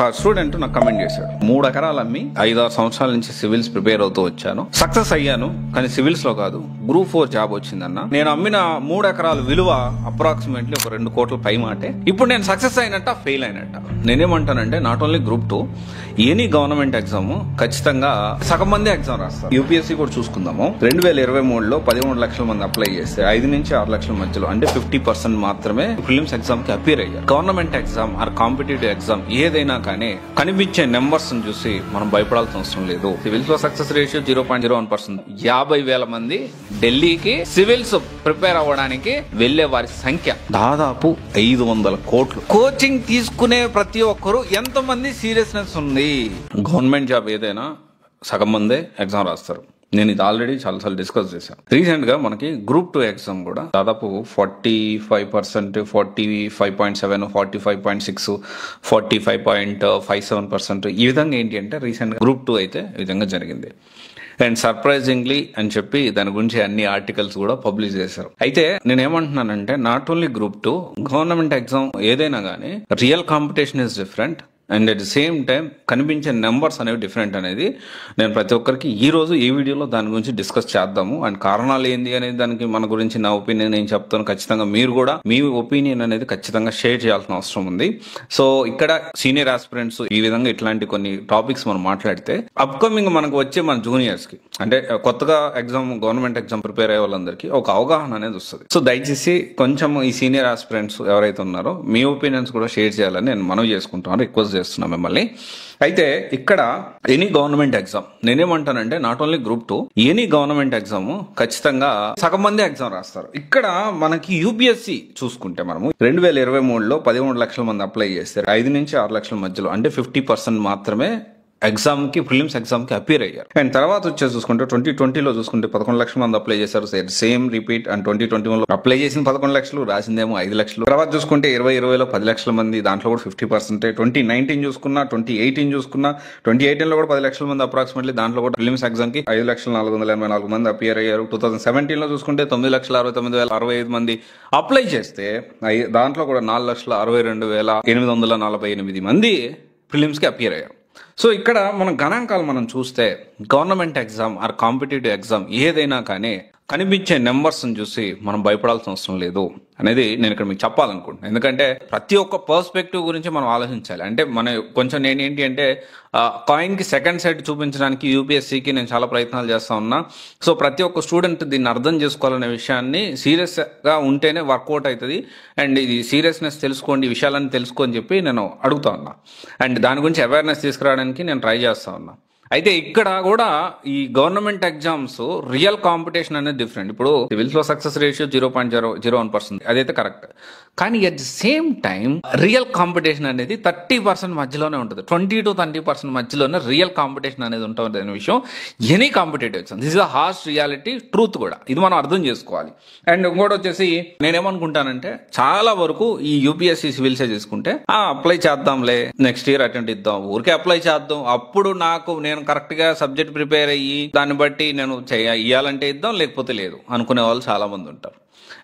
ఒక స్టూడెంట్ నాకు కమెంట్ చేశాడు, 3 ఎకరాలు అమ్మి 5-6 సంవత్సరాల నుంచి సివిల్స్ ప్రిపేర్ అవుతూ వచ్చాను, సక్సెస్ అయ్యాను, కానీ సివిల్స్ లో కాదు గ్రూప్ 4 జాబ్ వచ్చిందన్న. నేను అమ్మిన 3 ఎకరాల విలువ అప్రాక్సిమేట్లీ ఒక 2 కోట్ల పై మాటే. ఇప్పుడు నేను సక్సెస్ అయినట్ట ఫెయిల్ అయినట్ట? నేనేమంటానంటే not only group 2, any government exam ఖచ్చితంగా సగం మంది ఎగ్జామ్ రాస్తారు. యూపీఎస్సీ కూడా చూసుకుందాము. 2023లో 13 లక్షల మంది అప్లై చేస్తే 5 నుంచి 6 లక్షల మధ్యలో అంటే 50% మాత్రమే ప్రిలిమ్స్ ఎగ్జామ్ కి అపీర్ అయ్యారు. Government exam or competitive exam ఏదైనా కానీ కనిపించే నెంబర్స్ చూసి మనం భయపడాల్సిన అవసరం లేదు. సివిల్స్ లో సక్సెస్ రేషియో 0.01%. 50,000 మంది ఢిల్లీకి సివిల్స్ ప్రిపేర్ అవ్వడానికి వెళ్లే వారి సంఖ్య దాదాపు 500 కోట్లు. కోచింగ్ తీసుకునే ప్రతి ఒక్కరు ఎంతమంది సీరియస్నెస్ ఉంది? గవర్నమెంట్ జాబ్ ఏదైనా సగం మందే ఎగ్జామ్ రాస్తారు. నేను ఇది ఆల్రెడీ చాలాసార్లు డిస్కస్ చేశాను. రీసెంట్ గా మనకి గ్రూప్ 2 ఎగ్జామ్ కూడా దాదాపు 45%, 45.7, 45.6, 45.57% ఈ విధంగా ఏంటి అంటే రీసెంట్ గా గ్రూప్ 2 అయితే ఈ విధంగా జరిగింది. అండ్ సర్ప్రైజింగ్లీ అని చెప్పి దాని గురించి అన్ని ఆర్టికల్స్ కూడా పబ్లిష్ చేశారు. అయితే నేనేమంటున్నానంటే not only group 2, government exam ఏదైనా కానీ real competition is different and at the same time కనిపించే నెంబర్స్ అనేవి డిఫరెంట్ అనేది నేను ప్రతి ఒక్కరికి ఈ రోజు ఈ వీడియోలో దాని గురించి డిస్కస్ చేద్దాము. అండ్ కారణాలు ఏంది అనేది దానికి మన గురించి నా ఒపీనియన్ నేను చెప్తాను. ఖచ్చితంగా మీరు కూడా మీ ఒపీనియన్ అనేది ఖచ్చితంగా షేర్ చేయాల్సిన అవసరం ఉంది. సో ఇక్కడ సీనియర్ ఆస్పిరెంట్స్ ఈ విధంగా ఇట్లాంటి కొన్ని టాపిక్స్ మనం మాట్లాడితే అప్కమింగ్ మనకు వచ్చే మన జూనియర్స్ కి అంటే కొత్తగా గవర్నమెంట్ ఎగ్జామ్ ప్రిపేర్ అయ్యే వాళ్ళందరికీ ఒక అవగాహన అనేది వస్తుంది. సో దయచేసి కొంచెం ఈ సీనియర్ ఆస్పిరెంట్స్ ఎవరైతే ఉన్నారో మీ ఒపీనియన్స్ కూడా షేర్ చేయాలని నేను మనవి చేసుకుంటాను, రిక్వెస్ట్ చేస్తున్నా మిమ్మల్ని. అయితే ఇక్కడ ఎనీ గవర్నమెంట్ ఎగ్జామ్ నేనేమంటానంటే not only group 2, any government exam ఖచ్చితంగా సగం మంది ఎగ్జామ్ రాస్తారు. ఇక్కడ మనకి యూపీఎస్సీ చూసుకుంటే మనము 2023లో 13 లక్షల మంది అప్లై చేస్తారు. 5 నుంచి 6 లక్షల మధ్యలో అంటే 50% మాత్రమే ఎగ్జామ్ కి ప్రిలిమ్స్ ఎగ్జామ్ కి అపీర్ అయ్యారు. అండ్ తర్వాత వచ్చేసి చూసుకుంటే 2020లో చూసుకుంటే 11 లక్షల మంది అప్లై చేశారు. Same repeat. అండ్ 2021లో అప్లై చేసిన 11 లక్షలు, రాసిందేమో 5 లక్షలు. తర్వాత చూసుకుంటే 2020లో 10 లక్షల మంది, దాంట్లో కూడా 50%. 2019 చూసుకున్నా, 2018 చూసుకున్నా, 2018లో కూడా 10 లక్షల మంది అప్రాక్సిమేట్లీ, దాంట్లో కూడా ప్రిలిమ్స్ ఎగ్జామ్ కి 5,484 మంది అపీర్ అయ్యారు. 2017లో చూసుకుంటే 9,69,065 మంది అప్లై చేస్తే దాంట్లో కూడా 4,62,848 మంది ప్రిలిమ్స్ కి అపీర్ అయ్యారు. సో ఇక్కడ మనం గణాంకాలు మనం చూస్తే government exam or competitive exam ఏదైనా కానీ కనిపించే నెంబర్స్ చూసి మనం భయపడాల్సిన అవసరం లేదు అనేది నేను ఇక్కడ మీకు చెప్పాలనుకుంటున్నాను. ఎందుకంటే ప్రతి ఒక్క పర్స్పెక్టివ్ గురించి మనం ఆలోచించాలి. అంటే కొంచెం నేనేంటి అంటే కాయిన్ కి సెకండ్ సైడ్ చూపించడానికి యూపీఎస్సీకి నేను చాలా ప్రయత్నాలు చేస్తా ఉన్నా. సో ప్రతి ఒక్క స్టూడెంట్ దీన్ని అర్థం చేసుకోవాలనే విషయాన్ని సీరియస్ గా ఉంటేనే వర్కౌట్ అవుతుంది. అండ్ ఇది సీరియస్నెస్ తెలుసుకోండి, ఈ విషయాలన్నీ తెలుసుకోని చెప్పి నేను అడుగుతా ఉన్నా. అండ్ దాని గురించి అవేర్నెస్ తీసుకురావడానికి నేను ట్రై చేస్తా ఉన్నా. అయితే ఇక్కడ కూడా ఈ గవర్నమెంట్ ఎగ్జామ్స్ రియల్ కాంపిటీషన్ అనేది డిఫరెంట్. ఇప్పుడు సివిల్స్ లో సక్సెస్ రేషియో 0.01%, అదైతే కరెక్ట్. కానీ at the same time real competition అనేది 30% మధ్యలోనే ఉంటుంది. 20 to 30% మధ్యలోనే రియల్ కాంపిటీషన్ అనేది ఉంటుంది అనే విషయం any competitive exam. This is a harsh reality, truth కూడా. ఇది మనం అర్థం చేసుకోవాలి. అండ్ ఇంకోటి వచ్చేసి నేనేమనుకుంటానంటే చాలా వరకు ఈ యూపీఎస్సీ సివిల్సే తీసుకుంటే అప్లై చేద్దాంలే, నెక్స్ట్ ఇయర్ అటెంప్ట్ ఇద్దాం, ఊరికే అప్లై చేద్దాం, అప్పుడు నేను కరెక్ట్ గా సబ్జెక్ట్ ప్రిపేర్ అయ్యి దాన్ని బట్టి నేను ఇయ్యాలంటే ఇద్దాం, లేకపోతే లేదు అనుకునే వాళ్ళు చాలా మంది ఉంటారు.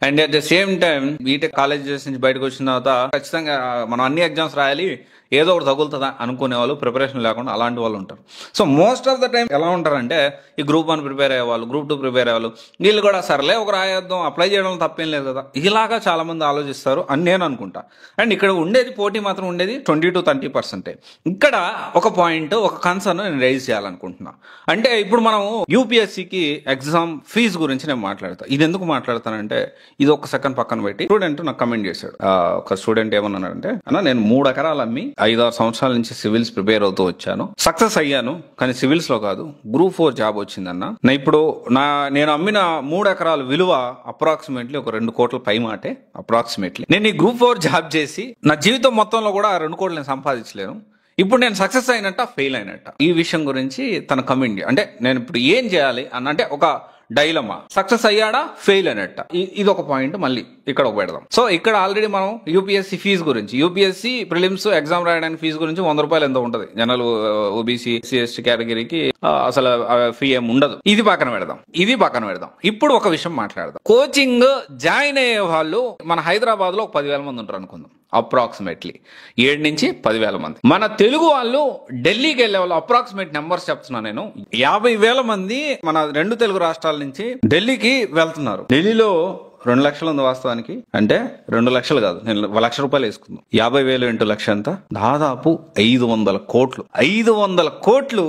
And at the same time BTech colleges నుంచి బయటకు వచ్చిన తర్వాత ఖచ్చితంగా మనం అన్ని ఎగ్జామ్స్ రాయాలి, ఏదో ఒకటి తగులుతుందా అనుకునే వాళ్ళు, ప్రిపరేషన్ లేకుండా అలాంటి వాళ్ళు ఉంటారు. So most of the time ఎలా ఉంటారంటే ఈ గ్రూప్ 1 ప్రిపేర్ అయ్యేవాళ్ళు, గ్రూప్ 2 ప్రిపేర్ అయ్యేవాళ్ళు, వీళ్ళు కూడా సర్లే ఒక రాయేద్దాం, అప్లై చేయడం తప్పేం లేదు కదా, ఇలాగా చాలా మంది ఆలోచిస్తారు అని నేను అనుకుంటా. అండ్ ఇక్కడ ఉండేది పోటీ మాత్రం ఉండేది 20 to 30%. ఇక్కడ ఒక పాయింట్, ఒక కన్సర్న్ నేను రైజ్ చేయాలనుకుంటున్నా. అంటే ఇప్పుడు మనం యూపీఎస్సీకి ఎగ్జామ్ ఫీజు గురించి నేను మాట్లాడతా. ఇది ఎందుకు మాట్లాడతానంటే ఇది ఒక సెకండ్ పక్కన పెట్టి స్టూడెంట్ నాకు కమెంట్ చేశాడు. ఒక స్టూడెంట్ ఏమన్నాడంటే, అన్న నేను 3 ఎకరాలు అమ్మి 5-6 సంవత్సరాల నుంచి సివిల్స్ ప్రిపేర్ అవుతూ వచ్చాను, సక్సెస్ అయ్యాను, కానీ సివిల్స్ లో కాదు గ్రూప్ 4 జాబ్ వచ్చిందన్న. ఇప్పుడు నేను అమ్మిన 3 ఎకరాల విలువ అప్రాక్సిమేట్లీ ఒక 2 కోట్ల పై మాటే. అప్రాక్సిమేట్లీ నేను ఈ గ్రూప్ 4 జాబ్ చేసి నా జీవితం మొత్తంలో కూడా 2 కోట్లు నేను సంపాదించలేను. ఇప్పుడు నేను సక్సెస్ అయినట్ట ఫెయిల్ అయినట్ట? ఈ విషయం గురించి తన కమెంట్. అంటే నేను ఇప్పుడు ఏం చేయాలి అంటే ఒక డైలమా, సక్సెస్ అయ్యాడా ఫెయిల్ అయినట్ట, ఇది ఒక పాయింట్. మళ్ళీ ఇక్కడ ఒక పెడదాం. సో ఇక్కడ ఆల్రెడీ మనం యూపీఎస్సీ ఫీజు గురించి, యూపీఎస్సీ ప్రిలిమ్స్ ఎగ్జామ్ రాయడానికి ఫీజు గురించి 100 రూపాయలు ఎంతో ఉంటుంది. జనరల్ ఓబీసీ ఎస్సీ కేటగిరీకి అసలు ఫీ ఏం ఉండదు. ఇది పక్కన పెడదాం. ఇప్పుడు ఒక విషయం మాట్లాడదాం. కోచింగ్ జాయిన్ అయ్యే వాళ్ళు మన హైదరాబాద్ లో 10,000 మంది ఉంటారు అనుకుందాం. అప్రాక్సిమేట్లీ 7 నుంచి 10,000 మంది. మన తెలుగు వాళ్ళు ఢిల్లీకి వెళ్ళే వాళ్ళు అప్రాక్సిమేట్ నెంబర్స్ చెప్తున్నా నేను, 50,000 మంది మన 2 తెలుగు రాష్ట్రాల నుంచి ఢిల్లీకి వెళ్తున్నారు. ఢిల్లీలో 2 లక్షలు ఉంది వాస్తవానికి, అంటే 2 లక్షలు కాదు, నేను 1 లక్ష రూపాయలు వేసుకుందాం. 50,000 ఇంటూ లక్ష ఎంత? దాదాపు 500 కోట్లు. 500 కోట్లు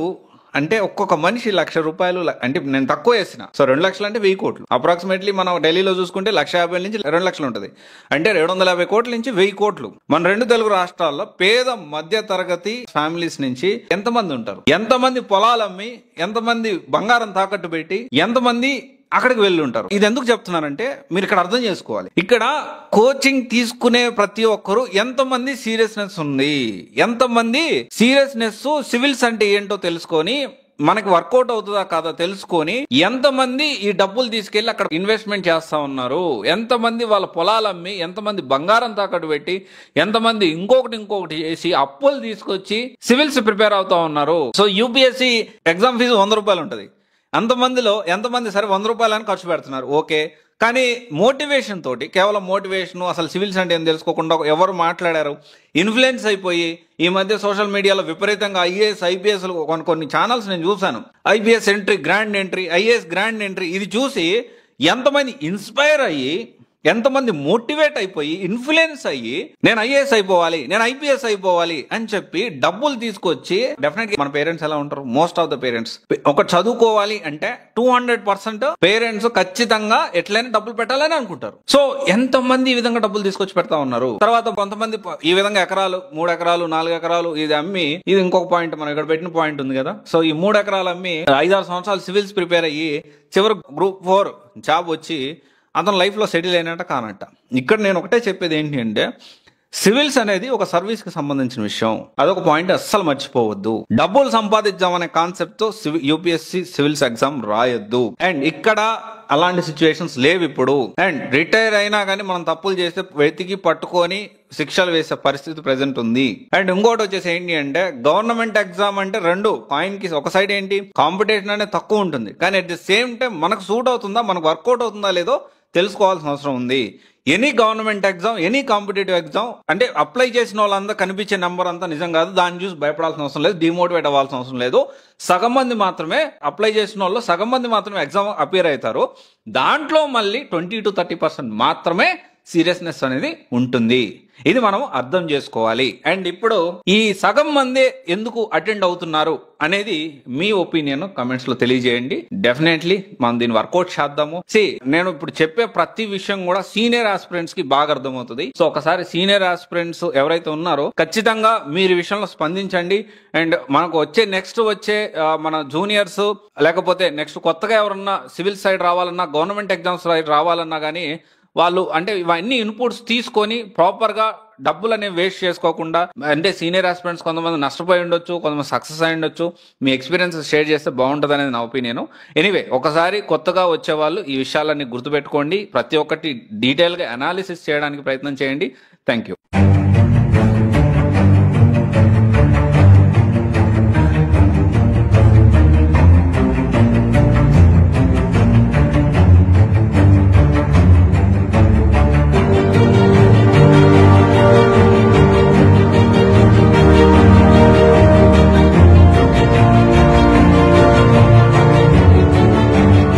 అంటే ఒక్కొక్క మనిషి 1 లక్ష రూపాయలు, అంటే నేను తక్కువ వేసిన. సో 2 లక్షలు అంటే 1000 కోట్లు. అప్రాక్సిమేట్లీ మనం ఢిల్లీలో చూసుకుంటే 1,50,000 నుంచి 2 లక్షలు ఉంటుంది, అంటే 750 కోట్ల నుంచి 1000 కోట్లు. మన 2 తెలుగు రాష్ట్రాల్లో పేద మధ్య తరగతి ఫ్యామిలీస్ నుంచి ఎంతమంది ఉంటారు? ఎంతమంది పొలాలు అమ్మి, ఎంతమంది బంగారం తాకట్టు పెట్టి, ఎంతమంది అక్కడికి వెళ్ళి ఉంటారు? ఇది ఎందుకు చెప్తున్నానంటే మీరు ఇక్కడ అర్థం చేసుకోవాలి. ఇక్కడ కోచింగ్ తీసుకునే ప్రతి ఒక్కరు ఎంతమంది సీరియస్నెస్ ఉంది, ఎంతమంది సీరియస్నెస్ సివిల్స్ అంటే ఏంటో తెలుసుకొని మనకి వర్కౌట్ అవుతుందా కాదా తెలుసుకొని ఎంతమంది ఈ డబ్బులు తీసుకెళ్లి అక్కడ ఇన్వెస్ట్మెంట్ చేస్తా ఉన్నారు, ఎంతమంది వాళ్ళ పొలాలు అమ్మి, ఎంతమంది బంగారం తాకట్టు పెట్టి, ఎంతమంది ఇంకొకటి చేసి అప్పులు తీసుకొచ్చి సివిల్స్ ప్రిపేర్ అవుతా ఉన్నారు. సో యూపీఎస్సీ ఎగ్జామ్ ఫీజు 100 రూపాయలు ఉంటుంది. అంతమందిలో ఎంతమంది సరే 100 రూపాయలని ఖర్చు పెడుతున్నారు, ఓకే. కానీ మోటివేషన్ తోటి, కేవలం మోటివేషన్, అసలు సివిల్స్ అంటే ఏం తెలుసుకోకుండా ఎవరు మాట్లాడారు, ఇన్ఫ్లుయెన్స్ అయిపోయి ఈ మధ్య సోషల్ మీడియాలో విపరీతంగా ఐఏఎస్ ఐపీఎస్ కొన్ని ఛానల్స్ నేను చూశాను. IPS entry, grand entry, IAS grand entry, ఇది చూసి ఎంతమంది ఇన్స్పైర్ అయ్యి, ఎంతమంది మోటివేట్ అయిపోయి, ఇన్ఫ్లుయెన్స్ అయ్యి నేను ఐఏఎస్ అయిపోవాలి, నేను ఐపీఎస్ అయిపోవాలి అని చెప్పి డబ్బులు తీసుకొచ్చి, డెఫినెట్ గా మన పేరెంట్స్ ఎలా ఉంటారు, మోస్ట్ ఆఫ్ ద పేరెంట్స్ ఒక చదువుకోవాలి అంటే 200% పేరెంట్స్ ఖచ్చితంగా ఎట్లయినా డబ్బులు పెట్టాలని అనుకుంటారు. సో ఎంతమంది ఈ విధంగా డబ్బులు తీసుకొచ్చి పెడతా ఉన్నారు. తర్వాత కొంతమంది ఈ విధంగా ఎకరాలు, 3 ఎకరాలు, 4 ఎకరాలు ఇది అమ్మి, ఇది ఇంకొక పాయింట్ మనం ఇక్కడ పెట్టిన పాయింట్ ఉంది కదా. సో ఈ 3 ఎకరాలు అమ్మి 5-6 సంవత్సరాలు సివిల్స్ ప్రిపేర్ అయ్యి చివరి గ్రూప్ 4 జాబ్ వచ్చి అతను లైఫ్లో సెటిల్ అయినట్ట కానట్ట. ఇక్కడ నేను ఒకటే చెప్పేది ఏంటి అంటే, సివిల్స్ అనేది ఒక సర్వీస్ కి సంబంధించిన విషయం. అదొక పాయింట్ అస్సలు మర్చిపోవద్దు. డబ్బులు సంపాదించామనే కాన్సెప్ట్ తో యూపీఎస్సీ సివిల్స్ ఎగ్జామ్ రాయొద్దు. అండ్ ఇక్కడ అలాంటి సిచ్యువేషన్స్ లేవు ఇప్పుడు. అండ్ రిటైర్ అయినా కానీ మనం తప్పులు చేస్తే వెతికి పట్టుకొని శిక్షలు వేసే పరిస్థితి ప్రెసెంట్ ఉంది. అండ్ ఇంకోటి వచ్చేసి ఏంటి అంటే, గవర్నమెంట్ ఎగ్జామ్ అంటే 2 కాయిన్ కి ఒక సైడ్ ఏంటి, కాంపిటీషన్ అనేది తక్కువ ఉంటుంది, కానీ అట్ ది సేమ్ టైం మనకు సూట్ అవుతుందా, మనకు వర్కౌట్ అవుతుందా లేదో తెలుసుకోవాల్సిన అవసరం ఉంది. Any government exam, any competitive exam అంటే అప్లై చేసిన వాళ్ళంతా కనిపించే నెంబర్ అంతా నిజం కాదు. దాన్ని చూసి భయపడాల్సిన అవసరం లేదు, డిమోటివేట్ అవ్వాల్సిన అవసరం లేదు. సగం మంది మాత్రమే అప్లై చేసిన వాళ్ళు, సగం మంది మాత్రమే ఎగ్జామ్ అపియర్ అవుతారు. దాంట్లో మళ్ళీ 20 to 30% మాత్రమే సీరియస్నెస్ అనేది ఉంటుంది. ఇది మనం అర్థం చేసుకోవాలి. అండ్ ఇప్పుడు ఈ సగం మందే ఎందుకు అటెండ్ అవుతున్నారు అనేది మీ ఒపీనియన్ కమెంట్స్ లో తెలియజేయండి. డెఫినెట్లీ మనం దీన్ని వర్కౌట్ చేద్దాము. నేను ఇప్పుడు చెప్పే ప్రతి విషయం కూడా సీనియర్ ఆస్పిరెంట్స్ కి బాగా అర్థమవుతుంది. సో ఒకసారి సీనియర్ ఆస్పిరెంట్స్ ఎవరైతే ఉన్నారో ఖచ్చితంగా మీరు ఈ విషయంలో స్పందించండి. అండ్ మనకు నెక్స్ట్ వచ్చే మన జూనియర్స్, లేకపోతే నెక్స్ట్ కొత్తగా ఎవరన్నా సివిల్ సైడ్ రావాలన్నా, గవర్నమెంట్ ఎగ్జామ్స్ సైడ్ రావాలన్నా కానీ వాళ్ళు అంటే ఇవన్నీ ఇన్పుట్స్ తీసుకొని ప్రాపర్ గా డబ్బులు అనేవి వేస్ట్ చేసుకోకుండా, అంటే సీనియర్ ఆస్పిరెంట్స్ కొంతమంది నష్టపోయి ఉండొచ్చు, కొంతమంది సక్సెస్ అయి ఉండొచ్చు. మీ ఎక్స్పీరియన్స్ షేర్ చేస్తే బాగుంటుంది అనేది నా ఒపీనియన్. ఎనీవే, ఒకసారి కొత్తగా వచ్చే వాళ్ళు ఈ విషయాలన్నీ గుర్తుపెట్టుకోండి. ప్రతి ఒక్కటి డీటెయిల్ గా అనాలిసిస్ చేయడానికి ప్రయత్నం చేయండి. Thank you.